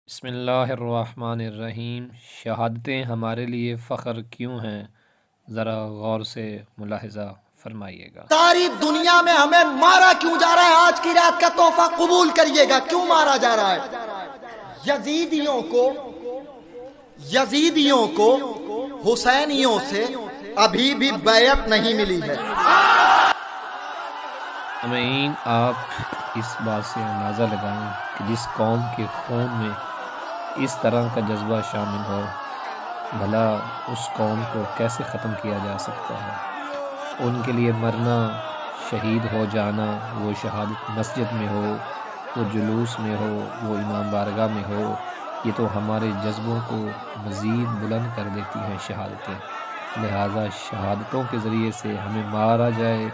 बिस्मिल्लाहिर्रहमानिर्रहीम। शहादतें हमारे लिए फ़ख्र क्यों हैं, ज़रा गौर से मुलाहिज़ा फरमाइएगा। सारी दुनिया में हमें मारा क्यों जा रहा है? आज की रात का तोहफा कबूल करिएगा। क्यों मारा जा रहा है? यजीदियों को हुसैनियों से अभी भी बैयत नहीं मिली है। अमीन, आप इस बात से अंदाज़ा लगाएं कि जिस कौम के खून में इस तरह का जज्बा शामिल हो, भला उस कौम को कैसे ख़त्म किया जा सकता है। उनके लिए मरना, शहीद हो जाना, वो शहादत मस्जिद में हो, वो जुलूस में हो, वो इमाम बारगाह में हो, ये तो हमारे जज्बों को मज़ीद बुलंद कर देती हैं शहादतें। लिहाजा शहादतों के ज़रिए से हमें मारा जाए,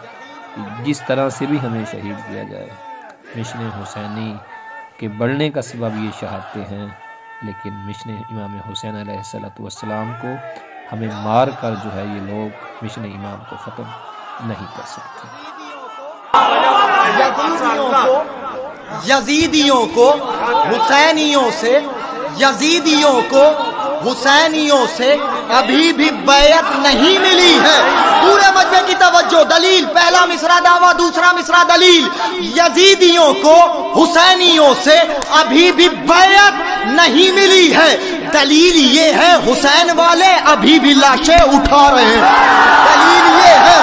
जिस तरह से भी हमें शहीद किया जाए। मिशन हुसैनी के बढ़ने का सबब ये शहादतें हैं, लेकिन मिशन इमाम हुसैन अलैहिस्सलाम को हमें मार कर जो है ये लोग मिशन इमाम को ख़त्म नहीं कर सकते। यजीदियों को हुसैनियों से अभी भी बैयत नहीं मिली है। पूरे मजमे की तवज्जो। दलील, पहला मिसरा दावा, दूसरा मिसरा दलील। यजीदियों को हुसैनियों से अभी भी बैयत नहीं मिली है। दलील ये है हुसैन वाले अभी भी लाशें उठा रहे हैं। दलील ये है